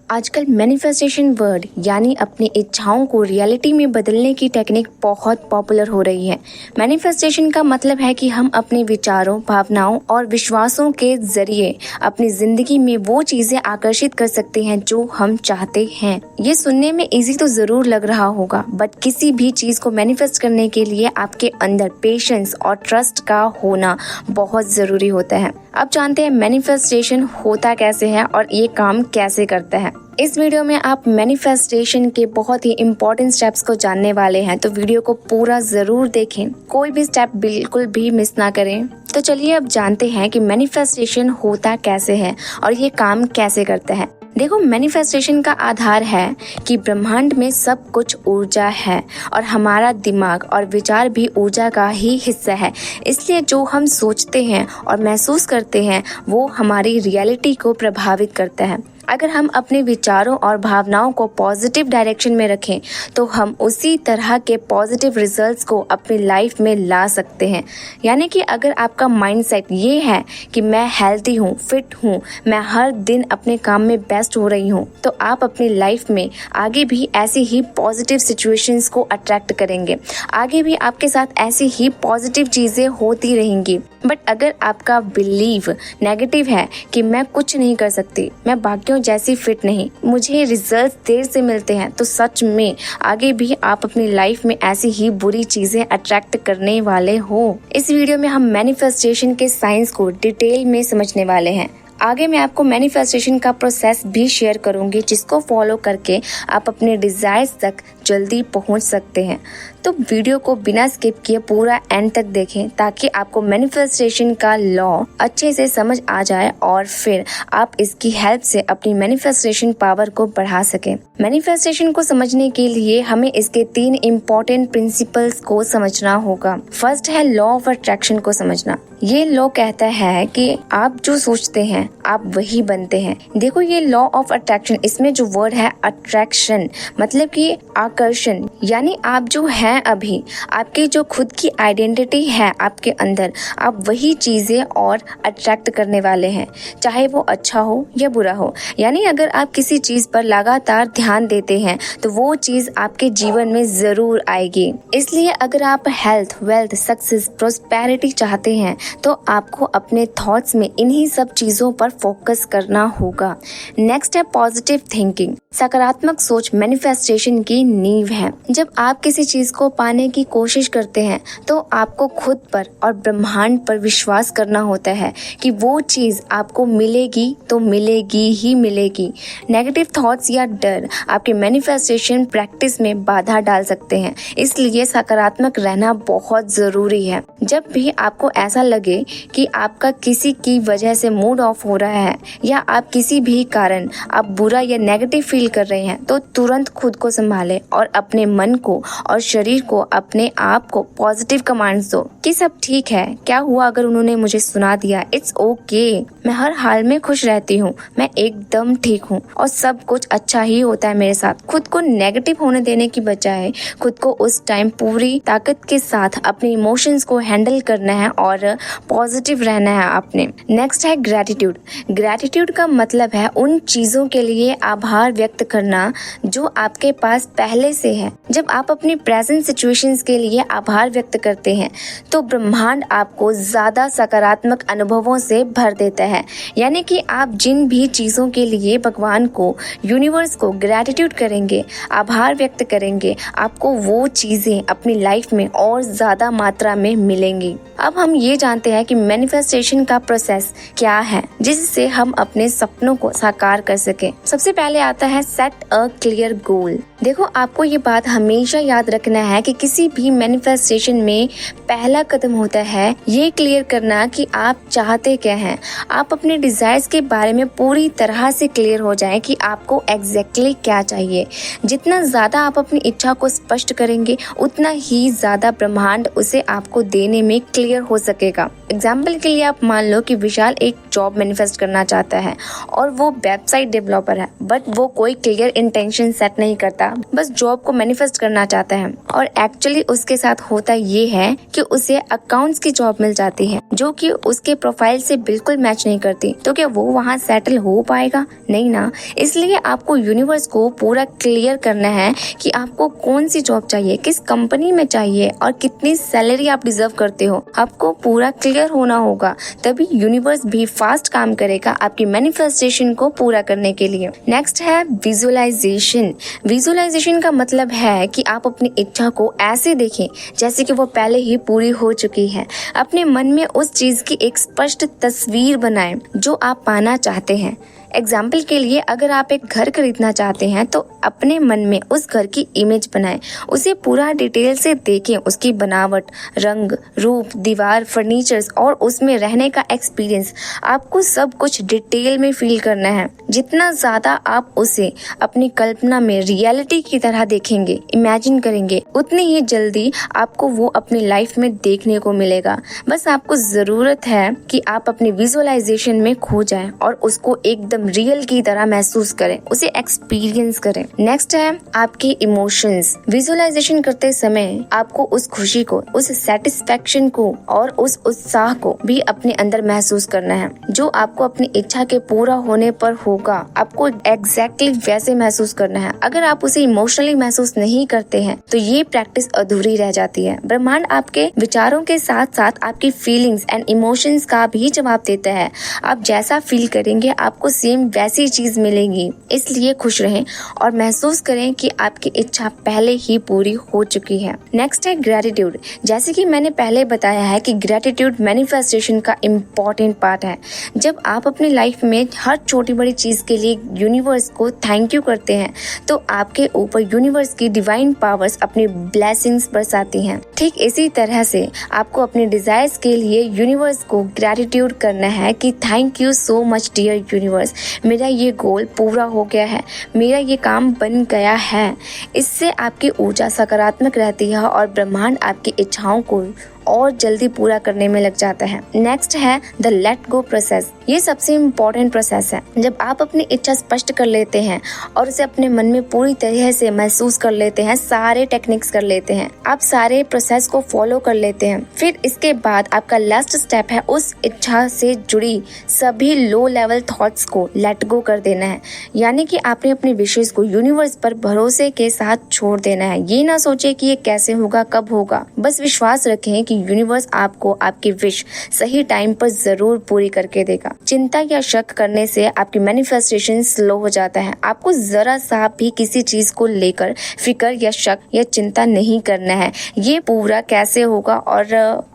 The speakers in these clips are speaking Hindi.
आजकल मैनिफेस्टेशन वर्ड यानी अपनी इच्छाओं को रियलिटी में बदलने की टेक्निक बहुत पॉपुलर हो रही है। मैनिफेस्टेशन का मतलब है कि हम अपने विचारों, भावनाओं और विश्वासों के जरिए अपनी जिंदगी में वो चीजें आकर्षित कर सकते हैं जो हम चाहते हैं। ये सुनने में इजी तो जरूर लग रहा होगा, बट किसी भी चीज को मैनिफेस्ट करने के लिए आपके अंदर पेशेंस और ट्रस्ट का होना बहुत जरूरी होता है। अब जानते हैं मैनिफेस्टेशन होता कैसे है और ये काम कैसे करता है। इस वीडियो में आप मैनिफेस्टेशन के बहुत ही इम्पोर्टेंट स्टेप्स को जानने वाले हैं, तो वीडियो को पूरा जरूर देखें, कोई भी स्टेप बिल्कुल भी मिस ना करें। तो चलिए अब जानते हैं कि मैनिफेस्टेशन होता कैसे है और ये काम कैसे करता है। देखो, मैनिफेस्टेशन का आधार है कि ब्रह्मांड में सब कुछ ऊर्जा है और हमारा दिमाग और विचार भी ऊर्जा का ही हिस्सा है। इसलिए जो हम सोचते हैं और महसूस करते हैं वो हमारी रियलिटी को प्रभावित करता है। अगर हम अपने विचारों और भावनाओं को पॉजिटिव डायरेक्शन में रखें तो हम उसी तरह के पॉजिटिव रिजल्ट्स को अपनी लाइफ में ला सकते हैं। यानी कि अगर आपका माइंडसेट ये है कि मैं हेल्दी हूँ, फिट हूँ, मैं हर दिन अपने काम में बेस्ट हो रही हूँ, तो आप अपनी लाइफ में आगे भी ऐसी ही पॉजिटिव सिचुएशंस को अट्रैक्ट करेंगे। आगे भी आपके साथ ऐसी ही पॉजिटिव चीज़ें होती रहेंगी। बट अगर आपका बिलीव नेगेटिव है कि मैं कुछ नहीं कर सकती, मैं बाकियों जैसी फिट नहीं, मुझे रिजल्ट देर से मिलते हैं, तो सच में आगे भी आप अपनी लाइफ में ऐसी ही बुरी चीजें अट्रैक्ट करने वाले हो। इस वीडियो में हम मैनिफेस्टेशन के साइंस को डिटेल में समझने वाले हैं। आगे मैं आपको मैनिफेस्टेशन का प्रोसेस भी शेयर करूंगी, जिसको फॉलो करके आप अपने डिजायर्स तक जल्दी पहुंच सकते हैं। तो वीडियो को बिना स्किप किए पूरा एंड तक देखें ताकि आपको मैनिफेस्टेशन का लॉ अच्छे से समझ आ जाए और फिर आप इसकी हेल्प से अपनी मैनिफेस्टेशन पावर को बढ़ा सकें। मैनिफेस्टेशन को समझने के लिए हमें इसके 3 इम्पोर्टेंट प्रिंसिपल्स को समझना होगा। फर्स्ट है लॉ ऑफ अट्रैक्शन को समझना। ये लॉ कहता है कि आप जो सोचते हैं आप वही बनते हैं। देखो, ये लॉ ऑफ अट्रैक्शन, इसमें जो वर्ड है अट्रैक्शन मतलब कि आकर्षण, यानी आप जो हैं अभी, आपकी जो खुद की आइडेंटिटी है आपके अंदर, आप वही चीजें और अट्रैक्ट करने वाले हैं, चाहे वो अच्छा हो या बुरा हो। यानी अगर आप किसी चीज पर लगातार ध्यान देते हैं तो वो चीज आपके जीवन में जरूर आएगी। इसलिए अगर आप हेल्थ, वेल्थ, सक्सेस, प्रोस्पेरिटी चाहते हैं तो आपको अपने थॉट्स में इन्हीं सब चीजों पर फोकस करना होगा। नेक्स्ट है पॉजिटिव थिंकिंग। सकारात्मक सोच मैनिफेस्टेशन की नींव है। जब आप किसी चीज को पाने की कोशिश करते हैं तो आपको खुद पर और ब्रह्मांड पर विश्वास करना होता है कि वो चीज आपको मिलेगी तो मिलेगी ही मिलेगी। नेगेटिव थॉट्स या डर आपके मैनिफेस्टेशन प्रैक्टिस में बाधा डाल सकते हैं, इसलिए सकारात्मक रहना बहुत जरूरी है। जब भी आपको ऐसा लगे कि आपका किसी की वजह से मूड ऑफ हो रहा है या आप किसी भी कारण आप बुरा या नेगेटिव फील कर रहे हैं, तो तुरंत खुद को संभालें और अपने मन को और शरीर को, अपने आप को पॉजिटिव कमांड्स दो कि सब ठीक है, क्या हुआ अगर उन्होंने मुझे सुना दिया, इट्स ओके, मैं हर हाल में खुश रहती हूँ, मैं एकदम ठीक हूँ और सब कुछ अच्छा ही होता है मेरे साथ। खुद को नेगेटिव होने देने की बजाय खुद को उस टाइम पूरी ताकत के साथ अपने इमोशंस को हैंडल करना है और पॉजिटिव रहना है आपने। नेक्स्ट है ग्रैटिट्यूड। ग्रैटिट्यूड का मतलब है उन चीजों के लिए आभार व्यक्त करना जो आपके पास पहले से है। जब आप अपनी प्रेजेंट सिचुएशंस के लिए आभार व्यक्त करते हैं तो ब्रह्मांड आपको ज्यादा सकारात्मक अनुभवों से भर देता है। यानी कि आप जिन भी चीजों के लिए भगवान को, यूनिवर्स को ग्रैटिट्यूड करेंगे, आभार व्यक्त करेंगे, आपको वो चीजें अपनी लाइफ में और ज्यादा मात्रा में मिलेंगी। अब हम ये जानते हैं कि मैनिफेस्टेशन का प्रोसेस क्या है जिससे हम अपने सपनों को साकार कर सके। सबसे पहले आता है सेट अ क्लियर गोल। देखो, आपको ये बात हमेशा याद रखना है कि किसी भी मैनिफेस्टेशन में पहला कदम होता है ये क्लियर करना कि आप चाहते क्या हैं। आप अपने डिजायर्स के बारे में पूरी तरह से क्लियर हो जाएं कि आपको एग्जैक्टली क्या चाहिए। जितना ज्यादा आप अपनी इच्छा को स्पष्ट करेंगे उतना ही ज्यादा ब्रह्मांड उसे आपको देने में क्लियर हो सकेगा। एग्जाम्पल के लिए आप मान लो कि विशाल एक जॉब मैनिफेस्ट करना चाहता है और वो वेबसाइट डेवलपर है, बट वो कोई क्लियर इंटेंशन सेट नहीं करता, बस जॉब को मैनिफेस्ट करना चाहता है और एक्चुअली उसके साथ होता ये है कि उसे अकाउंट्स की जॉब मिल जाती है जो कि उसके प्रोफाइल से बिल्कुल मैच नहीं करती। तो क्या वो वहाँ सेटल हो पाएगा? नहीं ना। इसलिए आपको यूनिवर्स को पूरा क्लियर करना है कि आपको कौन सी जॉब चाहिए, किस कंपनी में चाहिए और कितनी सैलरी आप डिजर्व करते हो। आपको पूरा क्लियर होना होगा, तभी यूनिवर्स भी फास्ट काम करेगा आपकी मैनिफेस्टेशन को पूरा करने के लिए। नेक्स्ट है विजुअलाइजेशन। विजुअलाइजेशन का मतलब है कि आप अपनी इच्छा को ऐसे देखें जैसे कि वो पहले ही पूरी हो चुकी है। अपने मन में उस चीज की एक स्पष्ट तस्वीर बनाएं जो आप पाना चाहते हैं। एग्जाम्पल के लिए, अगर आप एक घर खरीदना चाहते हैं तो अपने मन में उस घर की इमेज बनाएं, उसे पूरा डिटेल से देखें, उसकी बनावट, रंग, रूप, दीवार, फर्नीचर्स और उसमें रहने का एक्सपीरियंस। आपको सब कुछ डिटेल में फील करना है। जितना ज्यादा आप उसे अपनी कल्पना में रियलिटी की तरह देखेंगे, इमेजिन करेंगे, उतनी ही जल्दी आपको वो अपनी लाइफ में देखने को मिलेगा। बस आपको जरूरत है कि आप अपनी विजुअलाइजेशन में खो जाएं और उसको एकदम रियल की तरह महसूस करें, उसे एक्सपीरियंस करें। नेक्स्ट है आपके इमोशंस। विजुअलाइजेशन करते समय आपको उस खुशी को, उस सेटिस्फेक्शन को और उस उत्साह को भी अपने अंदर महसूस करना है जो आपको अपनी इच्छा के पूरा होने पर होगा। आपको एग्जैक्टली वैसे महसूस करना है। अगर आप उसे इमोशनली महसूस नहीं करते हैं तो ये प्रैक्टिस अधूरी रह जाती है। ब्रह्मांड आपके विचारों के साथ साथ आपकी फीलिंग्स एंड इमोशंस का भी जवाब देता है। आप जैसा फील करेंगे आपको सेम वैसी चीज मिलेगी। इसलिए खुश रहें और महसूस करें कि आपकी इच्छा पहले ही पूरी हो चुकी है। नेक्स्ट है ग्रेटिट्यूड। जैसे कि मैंने पहले बताया है कि ग्रेटिट्यूड मैनिफेस्टेशन का इम्पोर्टेंट पार्ट है। जब आप अपनी लाइफ में हर छोटी बड़ी चीज के लिए यूनिवर्स को थैंक यू करते हैं तो आपके ऊपर यूनिवर्स की डिवाइन पावर्स अपनी ब्लेसिंग्स बरसाती हैं। ठीक इसी तरह से आपको अपने डिजायर्स के लिए यूनिवर्स को ग्रेटिट्यूड करना है कि thank you so much dear universe, मेरा ये गोल पूरा हो गया है, मेरा ये काम बन गया है। इससे आपकी ऊर्जा सकारात्मक रहती है और ब्रह्मांड आपकी इच्छाओं को और जल्दी पूरा करने में लग जाता है। नेक्स्ट है द लेट गो प्रोसेस। ये सबसे इम्पोर्टेंट प्रोसेस है। जब आप अपनी इच्छा स्पष्ट कर लेते हैं और उसे अपने मन में पूरी तरह से महसूस कर लेते हैं, सारे टेक्निक्स कर लेते हैं, आप सारे प्रोसेस को फॉलो कर लेते हैं, फिर इसके बाद आपका लास्ट स्टेप है उस इच्छा से जुड़ी सभी लो लेवल थॉट्स को लेट गो कर देना है। यानी कि आपने अपनी विशेष को यूनिवर्स पर भरोसे के साथ छोड़ देना है। ये ना सोचे कि ये कैसे होगा, कब होगा, बस विश्वास रखें कि यूनिवर्स आपको आपकी विश सही टाइम पर जरूर पूरी करके देगा। चिंता या शक करने से आपकी मैनिफेस्टेशन स्लो हो जाता है। आपको जरा सा भी किसी चीज को लेकर फिक्र या शक या चिंता नहीं करना है। ये पूरा कैसे होगा और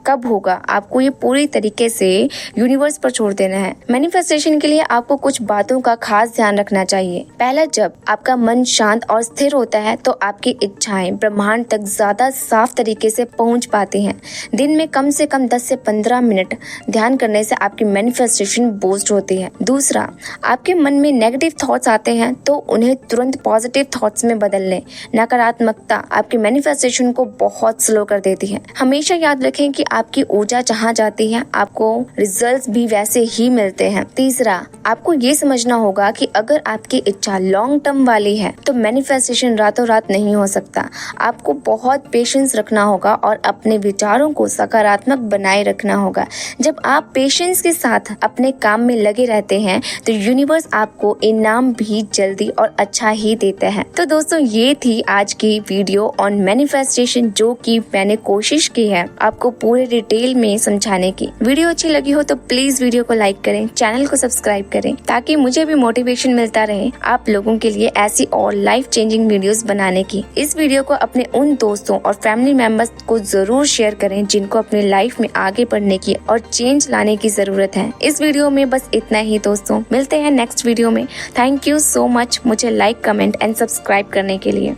कब होगा, आपको ये पूरी तरीके से यूनिवर्स पर छोड़ देना है। मैनिफेस्टेशन के लिए आपको कुछ बातों का खास ध्यान रखना चाहिए। पहला, जब आपका मन शांत और स्थिर होता है तो आपकी इच्छाएं ब्रह्मांड तक ज्यादा साफ तरीके से पहुंच पाती हैं। दिन में कम से कम 10 से 15 मिनट ध्यान करने से आपकी मैनिफेस्टेशन बूस्ट होती है। दूसरा, आपके मन में नेगेटिव थॉट्स आते हैं तो उन्हें तुरंत पॉजिटिव थॉट्स में बदल लें। नकारात्मकता आपकी मैनिफेस्टेशन को बहुत स्लो कर देती है। हमेशा याद रखें कि आपकी ऊर्जा जहाँ जाती है आपको रिजल्ट्स भी वैसे ही मिलते हैं। तीसरा, आपको ये समझना होगा कि अगर आपकी इच्छा लॉन्ग टर्म वाली है तो मैनिफेस्टेशन रातों रात नहीं हो सकता। आपको बहुत पेशेंस रखना होगा और अपने विचारों को सकारात्मक बनाए रखना होगा। जब आप पेशेंस के साथ अपने काम में लगे रहते हैं तो यूनिवर्स आपको इनाम भी जल्दी और अच्छा ही देता है। तो दोस्तों, ये थी आज की वीडियो ऑन मैनिफेस्टेशन जो कि मैंने कोशिश की है आपको पूरे डिटेल में समझाने की। वीडियो अच्छी लगी हो तो प्लीज वीडियो को लाइक करें, चैनल को सब्सक्राइब करें ताकि मुझे भी मोटिवेशन मिलता रहे आप लोगों के लिए ऐसी और लाइफ चेंजिंग वीडियोस बनाने की। इस वीडियो को अपने उन दोस्तों और फैमिली मेंबर्स को जरूर शेयर करें जिनको अपनी लाइफ में आगे बढ़ने की और चेंज लाने की जरूरत है। इस वीडियो में बस इतना ही दोस्तों, मिलते हैं नेक्स्ट वीडियो में। थैंक यू सो मच मुझे लाइक, कमेंट एंड सब्सक्राइब करने के लिए।